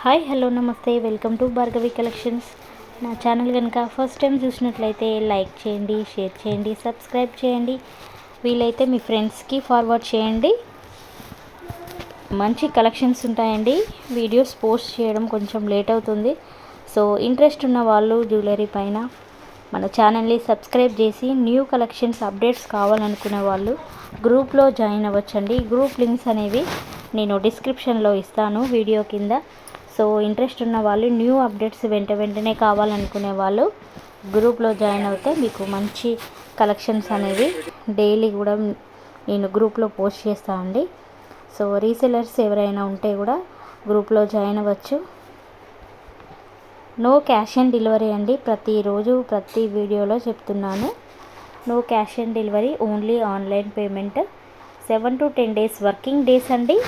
Hi hello నమస్తే welcome to Bhargavi collections. నా channel కనుక ఫస్ట్ టైం చూసినట్లయితే లైక్ చేయండి, షేర్ చేయండి, సబ్స్క్రైబ్ చేయండి. వీలైతే మీ ఫ్రెండ్స్కి ఫార్వర్డ్ చేయండి. మంచి కలెక్షన్స్ ఉంటాయండి. వీడియోస్ పోస్ట్ చేయడం కొంచెం లేట్ అవుతుంది. సో ఇంట్రెస్ట్ ఉన్న వాళ్ళు జ్యువెలరీ పైన మన ఛానల్ని సబ్స్క్రైబ్ చేసి న్యూ కలెక్షన్స్ అప్డేట్స్ కావాలనుకునే వాళ్ళు గ్రూప్లో జాయిన్ అవ్వచ్చండి. గ్రూప్ లింక్స్ అనేవి నేను డిస్క్రిప్షన్లో ఇస్తాను వీడియో కింద. సో ఇంట్రెస్ట్ ఉన్న వాళ్ళు న్యూ అప్డేట్స్ వెంటనే కావాలనుకునే వాళ్ళు గ్రూప్లో జాయిన్ అవుతే మీకు మంచి కలెక్షన్స్ అనేవి డైలీ కూడా నేను గ్రూప్లో పోస్ట్ చేస్తానండి. సో రీసెలర్స్ ఎవరైనా ఉంటే కూడా గ్రూప్లో జాయిన్ అవ్వచ్చు. నో క్యాష్ ఆన్ డెలివరీ అండి. ప్రతిరోజు ప్రతి వీడియోలో చెప్తున్నాను. No cash on delivery, only online payment. 7 to 10 days working days అండి.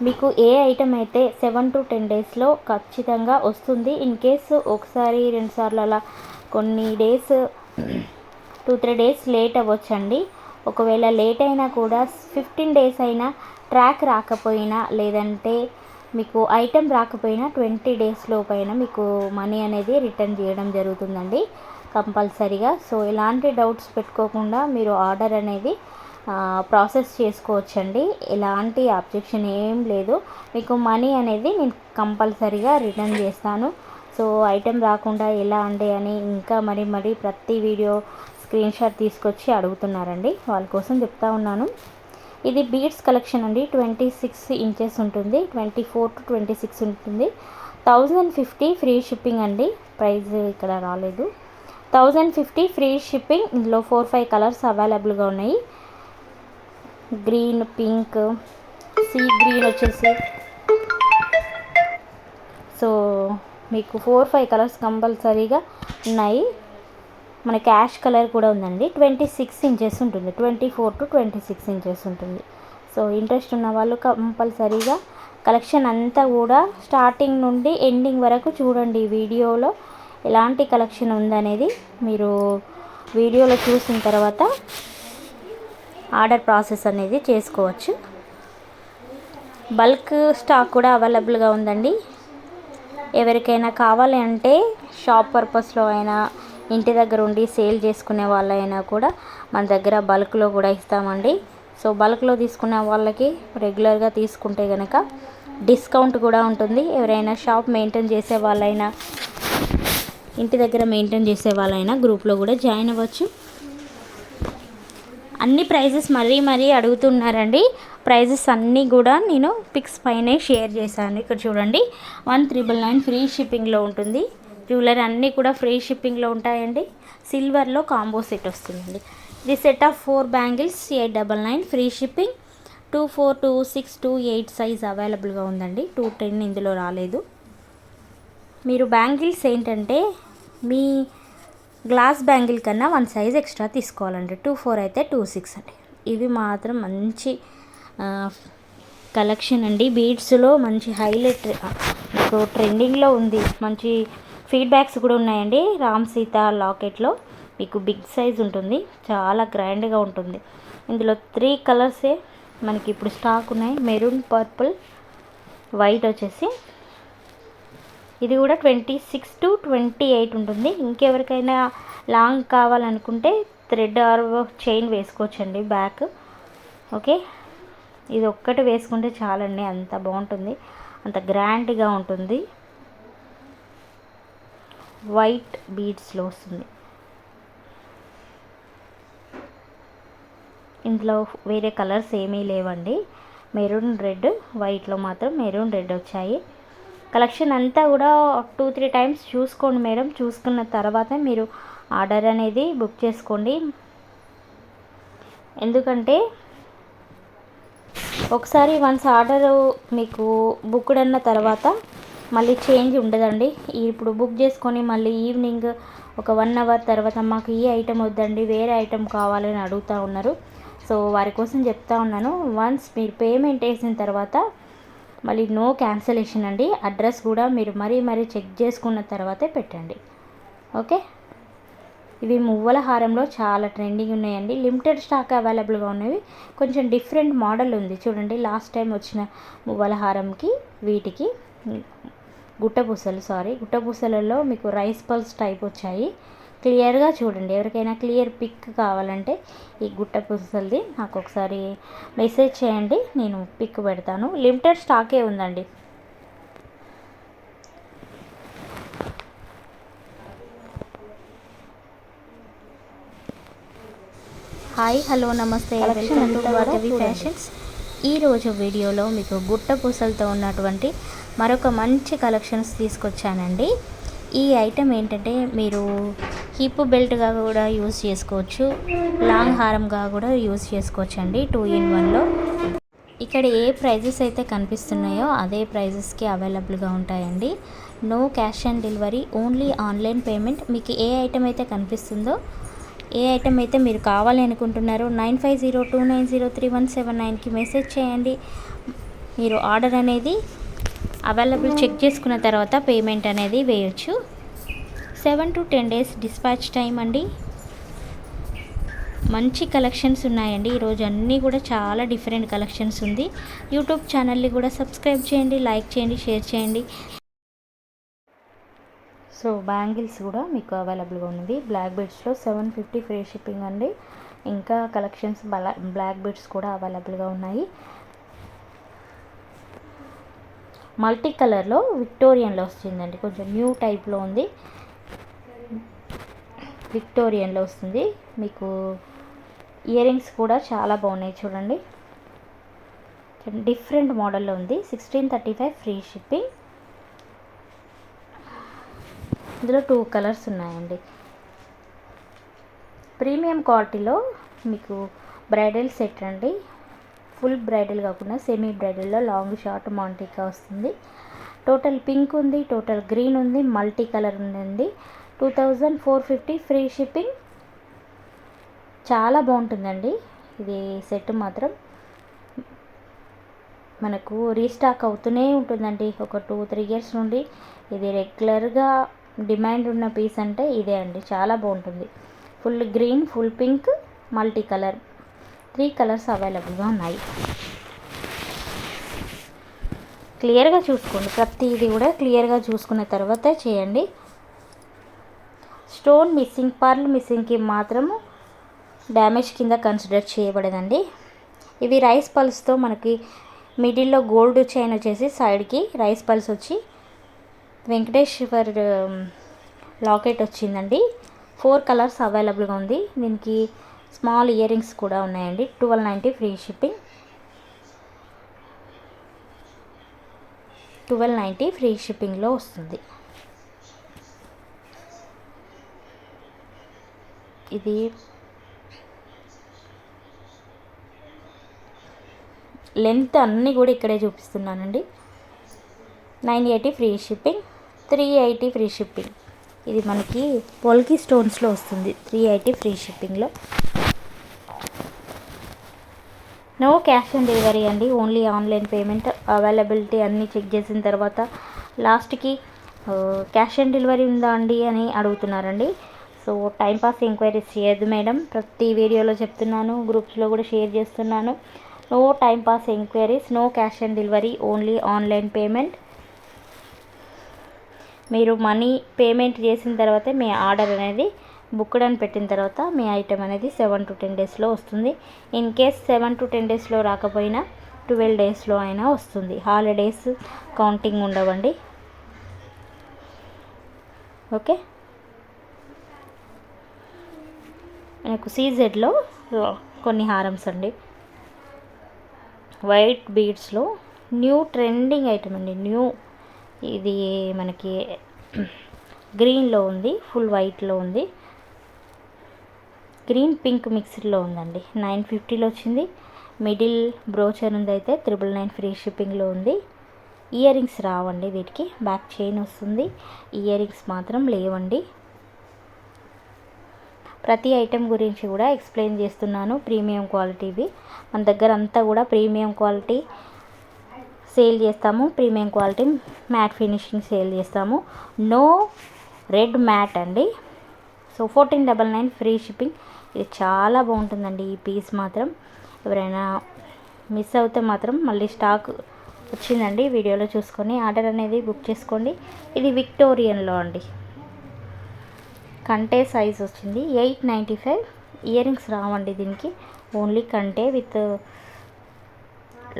మీకు ఏ ఐటమ్ అయితే 7 to 10 daysలో ఖచ్చితంగా వస్తుంది. ఇన్ కేసు ఒకసారి రెండుసార్లు అలా కొన్ని డేస్ 2-3 days లేట్ అవ్వచ్చండి. ఒకవేళ లేట్ అయినా కూడా 15 days అయినా ట్రాక్ రాకపోయినా లేదంటే మీకు ఐటెం రాకపోయినా 20 days లోపైన మీకు మనీ అనేది రిటర్న్ చేయడం జరుగుతుందండి కంపల్సరీగా. సో ఎలాంటి డౌట్స్ పెట్టుకోకుండా మీరు ఆర్డర్ అనేది ప్రాసెస్ చేసుకోవచ్చండి. ఎలాంటి అబ్జెక్షన్ ఏం లేదు. మీకు మనీ అనేది నేను కంపల్సరీగా రిటర్న్ చేస్తాను. సో ఐటెం రాకుండా ఎలా అండి అని ఇంకా మరి ప్రతి వీడియో స్క్రీన్ షాట్ తీసుకొచ్చి అడుగుతున్నారండి. వాళ్ళ కోసం చెప్తా ఉన్నాను. ఇది బీడ్స్ కలెక్షన్ అండి. 26 inches ఉంటుంది, 24 to 26 ఉంటుంది. 1050 ఫ్రీ షిప్పింగ్ అండి. ప్రైస్ ఇక్కడ రాలేదు. 1050 ఫ్రీ షిప్పింగ్. ఇందులో 4-5 కలర్స్ అవైలబుల్గా ఉన్నాయి. గ్రీన్, పింక్, సీ గ్రీన్ వచ్చేసి సో మీకు 4-5 కలర్స్ కంపల్సరీగా ఉన్నాయి. మనకి యాష్ కలర్ కూడా ఉందండి. 26 inches ఉంటుంది, 24 to 26 inches ఉంటుంది. సో ఇంట్రెస్ట్ ఉన్న వాళ్ళు కంపల్సరీగా కలెక్షన్ అంతా కూడా స్టార్టింగ్ నుండి ఎండింగ్ వరకు చూడండి. వీడియోలో ఎలాంటి కలెక్షన్ ఉందనేది మీరు వీడియోలో చూసిన తర్వాత ఆర్డర్ ప్రాసెస్ అనేది చేసుకోవచ్చు. బల్క్ స్టాక్ కూడా అవైలబుల్గా ఉందండి. ఎవరికైనా కావాలి అంటే షాప్ పర్పస్లో అయినా ఇంటి దగ్గర ఉండి సేల్ చేసుకునే వాళ్ళైనా కూడా మన దగ్గర బల్క్లో కూడా ఇస్తామండి. సో బల్క్లో తీసుకున్న వాళ్ళకి రెగ్యులర్గా తీసుకుంటే కనుక డిస్కౌంట్ కూడా ఉంటుంది. ఎవరైనా షాప్ మెయింటైన్ చేసే వాళ్ళైనా ఇంటి దగ్గర మెయింటైన్ చేసే వాళ్ళైనా గ్రూప్లో కూడా జాయిన్ అవ్వచ్చు. అన్ని ప్రైజెస్ మరీ అడుగుతున్నారండి. ప్రైజెస్ అన్నీ కూడా నేను పిక్స్ పైనే షేర్ చేశాను. ఇక్కడ చూడండి, 1399 ఫ్రీ షిప్పింగ్లో ఉంటుంది. జ్యువెలరీ అన్నీ కూడా ఫ్రీ షిప్పింగ్లో ఉంటాయండి. సిల్వర్లో కాంబో సెట్ వస్తుందండి. ఇది set of 4 bangles 899 free shipping. 24, 26, 28 size అవైలబుల్గా ఉందండి. 210 ఇందులో రాలేదు. మీరు బ్యాంగిల్స్ ఏంటంటే మీ గ్లాస్ బ్యాంగిల్ కన్నా 1 సైజ్ ఎక్స్ట్రా తీసుకోవాలండి. 24 అయితే 26 అండి. ఇవి మాత్రం మంచి కలెక్షన్ అండి. బీడ్స్లో మంచి హైలైట్ మీకు ట్రెండింగ్లో ఉంది. మంచి ఫీడ్బ్యాక్స్ కూడా ఉన్నాయండి. రామ్ సీత లాకెట్లో మీకు బిగ్ సైజ్ ఉంటుంది, చాలా గ్రాండ్గా ఉంటుంది. ఇందులో 3 కలర్సే మనకి ఇప్పుడు స్టాక్ ఉన్నాయి. మెరూన్, పర్పుల్, వైట్ వచ్చేసి. ఇది కూడా 26 to 28 ఉంటుంది. ఇంకెవరికైనా లాంగ్ కావాలనుకుంటే థ్రెడ్ ఆర్ చైన్ వేసుకోవచ్చండి బ్యాక్. ఓకే, ఇది ఒక్కటి వేసుకుంటే చాలండి, అంత బాగుంటుంది, అంత గ్రాండ్గా ఉంటుంది. వైట్ బీడ్స్లో వస్తుంది. ఇందులో వేరే కలర్స్ ఏమీ లేవండి. మెరూన్ రెడ్, వైట్లో మాత్రం మెరూన్ రెడ్ వచ్చాయి. కలెక్షన్ అంతా కూడా 2-3 times చూసుకోండి మేడం. చూసుకున్న తర్వాత మీరు ఆర్డర్ అనేది బుక్ చేసుకోండి. ఎందుకంటే ఒకసారి వన్స్ ఆర్డర్ మీకు బుక్డ్ అన్న తర్వాత మళ్ళీ చేంజ్ ఉండదండి. ఇప్పుడు బుక్ చేసుకొని మళ్ళీ ఈవినింగ్ ఒక 1 hour తర్వాత మాకు ఈ ఐటెం వద్దండి, వేరే ఐటెం కావాలని అడుగుతూ ఉన్నారు. సో వారి కోసం చెప్తా ఉన్నాను, వన్స్ మీరు పేమెంట్ వేసిన తర్వాత మళ్ళీ నో క్యాన్సలేషన్ అండి. అడ్రస్ కూడా మీరు మరీ చెక్ చేసుకున్న తర్వాతే పెట్టండి. ఓకే. ఇవి మువ్వల హారంలో చాలా ట్రెండింగ్ ఉన్నాయండి. లిమిటెడ్ స్టాక్ అవైలబుల్గా ఉన్నవి. కొంచెం డిఫరెంట్ మోడల్ ఉంది చూడండి. లాస్ట్ టైం వచ్చిన మువ్వల హారంకి వీటికి గుట్టపూసలలో మీకు రైస్ పల్స్ టైప్ వచ్చాయి. క్లియర్గా చూడండి. ఎవరికైనా క్లియర్ పిక్ కావాలంటే ఈ గుట్టపూసలది నాకు ఒకసారి మెసేజ్ చేయండి, నేను పిక్ పెడతాను. లిమిటెడ్ స్టాకే ఉందండి. హాయ్, హలో, నమస్తే, వెల్కమ్ టు భార్గవి ఫ్యాషన్స్. ఈరోజు వీడియోలో మీకు గుట్ట పూసలతో ఉన్నటువంటి మరొక మంచి కలెక్షన్స్ తీసుకొచ్చానండి. ఈ ఐటెం ఏంటంటే మీరు హిప్ బెల్ట్గా కూడా యూజ్ చేసుకోవచ్చు, లాంగ్ హారంగా కూడా యూజ్ చేసుకోవచ్చు అండి. 2 in 1లో ఇక్కడ ఏ ప్రైజెస్ అయితే కనిపిస్తున్నాయో అదే ప్రైజెస్కి అవైలబుల్గా ఉంటాయండి. No cash on delivery, only online payment. మీకు ఏ ఐటెం అయితే కనిపిస్తుందో, ఏ ఐటెం అయితే మీరు కావాలి అనుకుంటున్నారో 9502903179కి మెసేజ్ చేయండి. మీరు ఆర్డర్ అనేది అవైలబుల్ చెక్ చేసుకున్న తర్వాత పేమెంట్ అనేది వేయచ్చు. 7 to 10 days డిస్పాచ్ టైం అండి. మంచి కలెక్షన్స్ ఉన్నాయండి. ఈరోజు అన్నీ కూడా చాలా డిఫరెంట్ కలెక్షన్స్ ఉంది. యూట్యూబ్ ఛానల్ని కూడా సబ్స్క్రైబ్ చేయండి, లైక్ చేయండి, షేర్ చేయండి. సో బ్యాంగిల్స్ కూడా మీకు అవైలబుల్గా ఉన్నది. బ్లాక్ బీడ్స్లో 750 ఫ్రీ షిప్పింగ్ అండి. ఇంకా కలెక్షన్స్ బ్లాక్ బీడ్స్ కూడా అవైలబుల్గా ఉన్నాయి. మల్టీ కలర్లో విక్టోరియన్లో వస్తుందండి. కొంచెం న్యూ టైప్లో ఉంది. విక్టోరియన్లో వస్తుంది. మీకు ఇయర్ రింగ్స్ కూడా చాలా బాగున్నాయి చూడండి. డిఫరెంట్ మోడల్లో ఉంది. 1635 ఫ్రీ షిప్పింగ్. ఇందులో 2 కలర్స్ ఉన్నాయండి. ప్రీమియం క్వాలిటీలో మీకు బ్రైడల్ సెట్ అండి. ఫుల్ బ్రైడల్ కాకుండా సెమీ బ్రైడల్లో లాంగ్ షార్ట్ మాంటికా వస్తుంది. టోటల్ పింక్ ఉంది, టోటల్ గ్రీన్ ఉంది, మల్టీ కలర్ ఉందండి. 2450 ఫ్రీ షిప్పింగ్. చాలా బాగుంటుందండి ఇది సెట్ మాత్రం. మనకు రీస్టాక్ అవుతూనే ఉంటుందండి. ఒక 2-3 years నుండి ఇది రెగ్యులర్గా డిమాండ్ ఉన్న పీస్ అంటే ఇదే అండి. చాలా బాగుంటుంది. Full green, full pink, multi colour, 3 colours అవైలబుల్గా ఉన్నాయి. క్లియర్గా చూసుకోండి. ప్రతిదీ కూడా క్లియర్గా చూసుకున్న తర్వాత చేయండి. స్టోన్ మిస్సింగ్, పర్ల్ మిస్సింగ్కి మాత్రము డ్యామేజ్ కింద కన్సిడర్ చేయబడదండి. ఇవి రైస్ పల్స్తో మనకి మిడిల్లో గోల్డ్ చైన్ వచ్చేసి సైడ్కి రైస్ పల్స్ వచ్చి వెంకటేశ్వర్ లాకెట్ వచ్చిందండి. 4 కలర్స్ అవైలబుల్గా ఉంది. దీనికి స్మాల్ ఇయర్ రింగ్స్ కూడా ఉన్నాయండి. 1290 ఫ్రీ షిప్పింగ్. 1290 ఫ్రీ షిప్పింగ్లో వస్తుంది. ఇది లెంత్ అన్నీ కూడా ఇక్కడే చూపిస్తున్నానండి. 980 ఫ్రీ షిప్పింగ్. 380 free shipping. ఇది మనకి పోల్కి స్టోన్స్లో వస్తుంది. 380 ఫ్రీ షిప్పింగ్లో. నో క్యాష్ ఆన్ డెలివరీ అండి, ఓన్లీ ఆన్లైన్ పేమెంట్. అవైలబిలిటీ అన్నీ చెక్ చేసిన తర్వాత లాస్ట్కి క్యాష్ ఆన్ డెలివరీ ఉందా అండి అని అడుగుతున్నారండి. సో టైంపాస్ ఎంక్వైరీస్ చేయొద్దు మేడం. ప్రతి వీడియోలో చెప్తున్నాను, గ్రూప్స్లో కూడా షేర్ చేస్తున్నాను. No timepass enquiries, no cash on delivery, only online payment. మీరు మనీ పేమెంట్ చేసిన తర్వాతే మీ ఆర్డర్ అనేది బుక్డ్ అని పెట్టిన తర్వాత మీ ఐటెం అనేది 7 to 10 daysలో వస్తుంది. ఇన్ కేస్ 7 to 10 daysలో రాకపోయినా 12 daysలో అయినా వస్తుంది. హాలిడేస్ కౌంటింగ్ ఉండవండి. ఓకే. నాకు సీజెడ్లో కొన్ని హారమ్స్ అండి. వైట్ బీడ్స్లో న్యూ ట్రెండింగ్ ఐటమ్ అండి. న్యూ ఇది మనకి గ్రీన్లో ఉంది, ఫుల్ వైట్లో ఉంది, గ్రీన్ పింక్ మిక్స్డ్లో ఉందండి. 950లో వచ్చింది. మిడిల్ బ్రోచర్ ఉంది అయితే 999 ఫ్రీ షిప్పింగ్లో ఉంది. ఇయర్ రింగ్స్ రావండి వీటికి, బ్యాక్ చైన్ వస్తుంది. ఇయర్ రింగ్స్ మాత్రం లేవండి. ప్రతి ఐటెం గురించి కూడా ఎక్స్ప్లెయిన్ చేస్తున్నాను. ప్రీమియం క్వాలిటీవి మన దగ్గర అంతా కూడా ప్రీమియం క్వాలిటీ సేల్ చేస్తాము. Premium quality matte finishing sale చేస్తాము. నో రెడ్ మ్యాట్ అండి. So 1499 free shipping. ఇది చాలా బాగుంటుందండి ఈ పీస్ మాత్రం. ఎవరైనా మిస్ అవుతే మాత్రం మళ్ళీ స్టాక్ వచ్చిందండి, వీడియోలో చూసుకొని ఆర్డర్ అనేది బుక్ చేసుకోండి. ఇది విక్టోరియన్లో అండి. కంటే సైజ్ వచ్చింది 895. ఇయర్ రింగ్స్ రావండి దీనికి, ఓన్లీ కంటే విత్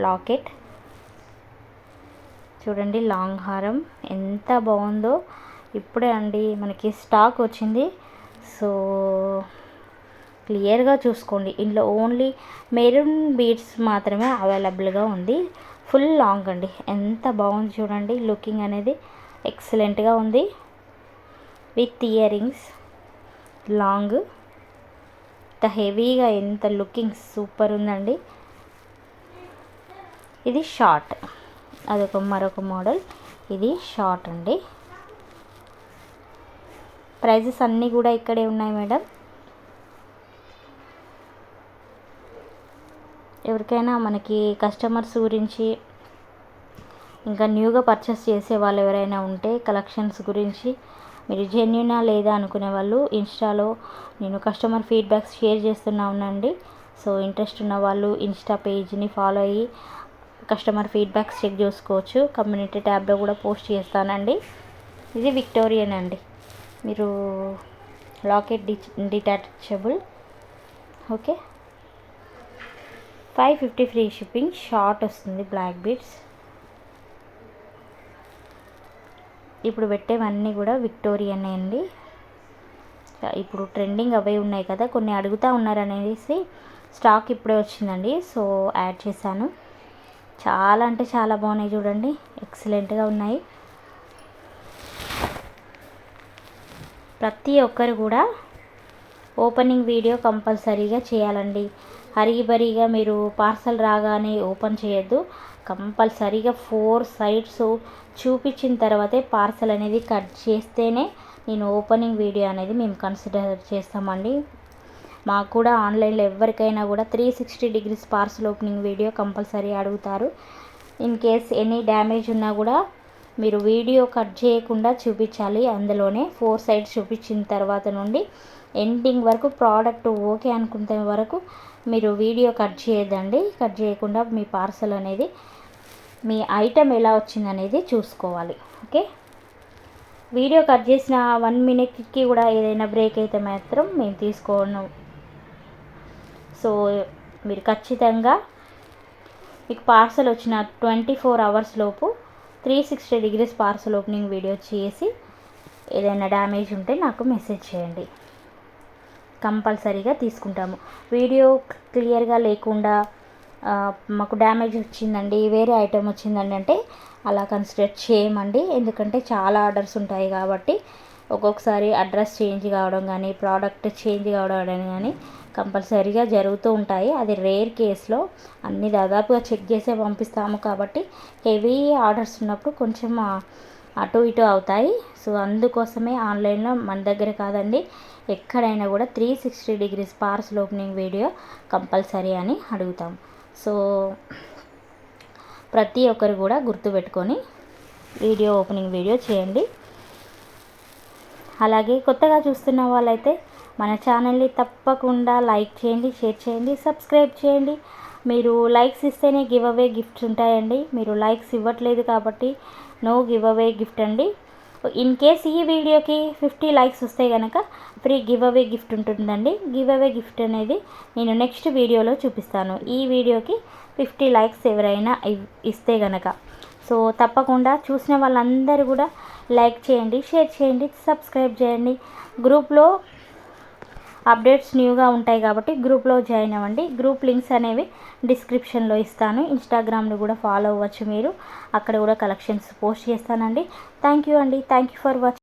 లాకెట్. చూడండి లాంగ్ హారం ఎంత బాగుందో. ఇప్పుడే అండి మనకి స్టాక్ వచ్చింది, సో క్లియర్గా చూసుకోండి. ఇందులో ఓన్లీ మెరూన్ బీడ్స్ మాత్రమే అవైలబుల్గా ఉంది. ఫుల్ లాంగ్ అండి, ఎంత బాగుంది చూడండి. లుకింగ్ అనేది ఎక్సలెంట్గా ఉంది. విత్ ఇయర్ రింగ్స్ లాంగ్, ఇంత హెవీగా ఎంత లుకింగ్ సూపర్ ఉందండి. ఇది షార్ట్, అదొక మరొక మోడల్. ఇది షార్ట్ అండి. ప్రైజెస్ అన్నీ కూడా ఇక్కడే ఉన్నాయి మేడం. ఎవరికైనా మనకి కస్టమర్స్ గురించి, ఇంకా న్యూగా పర్చేస్ చేసే వాళ్ళు ఎవరైనా ఉంటే కలెక్షన్స్ గురించి మీరు జెన్యునా లేదా అనుకునే వాళ్ళు ఇన్స్టాలో నేను కస్టమర్ ఫీడ్బ్యాక్స్ షేర్ చేస్తున్నా ఉన్నాండి. సో ఇంట్రెస్ట్ ఉన్న వాళ్ళు ఇన్స్టా పేజ్ని ఫాలో అయ్యి కస్టమర్ ఫీడ్బ్యాక్స్ చెక్ చేసుకోవచ్చు. కమ్యూనిటీ ట్యాబ్లో కూడా పోస్ట్ చేస్తానండి. ఇది విక్టోరియన్ అండి. మీరు locket detachable. Okay, 550 free shipping. Short వస్తుంది, బ్లాక్ బీడ్స్. ఇప్పుడు పెట్టేవన్నీ కూడా విక్టోరియన్ అండి. ఇప్పుడు ట్రెండింగ్ అవే ఉన్నాయి కదా, కొన్ని అడుగుతూ ఉన్నారనేసి స్టాక్ ఇప్పుడే వచ్చిందండి, సో యాడ్ చేశాను. చాలా అంటే చాలా బాగున్నాయి చూడండి, ఎక్సలెంట్గా ఉన్నాయి. ప్రతి ఒక్కరు కూడా ఓపెనింగ్ వీడియో కంపల్సరీగా చేయాలండి. హరీబరీగా మీరు పార్సల్ రాగానే ఓపెన్ చేయొద్దు. కంపల్సరీగా 4 సైడ్స్ చూపించిన తర్వాతే పార్సల్ అనేది కట్ చేస్తేనే నేను ఓపెనింగ్ వీడియో అనేది మేము కన్సిడర్ చేస్తామండి. మాకు కూడా ఆన్లైన్లో ఎవరికైనా కూడా 360 degrees parcel opening video compulsory అడుగుతారు. ఇన్ కేస్ ఎనీ డ్యామేజ్ ఉన్నా కూడా మీరు వీడియో కట్ చేయకుండా చూపించాలి. అందులోనే 4 సైడ్స్ చూపించిన తర్వాత నుండి ఎండింగ్ వరకు ప్రోడక్ట్ ఓకే అనుకునే వరకు మీరు వీడియో కట్ చేయొద్దండి. కట్ చేయకుండా మీ పార్సల్ అనేది, మీ ఐటెం ఎలా వచ్చిందనేది చూసుకోవాలి. ఓకే, వీడియో కట్ చేసిన 1 మినిట్కి కూడా ఏదైనా బ్రేక్ అయితే మాత్రం మేము తీసుకోను. సో మీరు ఖచ్చితంగా మీకు పార్సల్ వచ్చిన 24 అవర్స్ లోపు 360 డిగ్రీస్ పార్సల్ ఓపెనింగ్ వీడియో చేసి ఏదైనా డ్యామేజ్ ఉంటే నాకు మెసేజ్ చేయండి, కంపల్సరీగా తీసుకుంటాము. వీడియో క్లియర్గా లేకుండా మాకు డ్యామేజ్ వచ్చిందండి, వేరే ఐటెం వచ్చిందండి అంటే అలా కన్సిడర్ చేయమండి. ఎందుకంటే చాలా ఆర్డర్స్ ఉంటాయి కాబట్టి ఒక్కొక్కసారి అడ్రస్ చేంజ్ కావడం కానీ ప్రోడక్ట్ చేంజ్ కావడం కానీ కంపల్సరీగా జరుగుతూ ఉంటాయి. అది రేర్ కేసులో అన్నీ దాదాపుగా చెక్ చేసే పంపిస్తాము కాబట్టి హెవీ ఆర్డర్స్ ఉన్నప్పుడు కొంచెం అటు ఇటు అవుతాయి. సో అందుకోసమే ఆన్లైన్లో మన దగ్గర కాదండి, ఎక్కడైనా కూడా 360 degrees parcel opening video compulsory అని అడుగుతాం. సో ప్రతి ఒక్కరు కూడా గుర్తుపెట్టుకొని వీడియో ఓపెనింగ్ వీడియో చేయండి. అలాగే కొత్తగా చూస్తున్న వాళ్ళైతే మన ఛానల్ని తప్పకుండా లైక్ చేయండి, షేర్ చేయండి, సబ్స్క్రైబ్ చేయండి. మీరు లైక్స్ ఇస్తేనే గివ్ అవే గిఫ్ట్స్ ఉంటాయండి. మీరు లైక్స్ ఇవ్వట్లేదు కాబట్టి నో గివ్ అవే గిఫ్ట్ అండి. ఇన్ కేస్ ఈ వీడియోకి 50 లైక్స్ వస్తే కనుక ఫ్రీ గివ్ అవే గిఫ్ట్ ఉంటుందండి. గివ్ అవే గిఫ్ట్ అనేది నేను నెక్స్ట్ వీడియోలో చూపిస్తాను. ఈ వీడియోకి 50 లైక్స్ ఎవరైనా ఇస్తే కనుక. సో తప్పకుండా చూసిన వాళ్ళందరూ కూడా లైక్ చేయండి, షేర్ చేయండి, సబ్స్క్రైబ్ చేయండి. గ్రూప్లో అప్డేట్స్ న్యూగా ఉంటాయి కాబట్టి గ్రూప్లో జాయిన్ అవ్వండి. గ్రూప్ లింక్స్ అనేవి డిస్క్రిప్షన్లో ఇస్తాను. ఇన్స్టాగ్రామ్లో కూడా ఫాలో అవ్వచ్చు మీరు, అక్కడ కూడా కలెక్షన్స్ పోస్ట్ చేస్తానండి. థ్యాంక్ యూ అండి, థ్యాంక్ యూ ఫర్ వాచింగ్.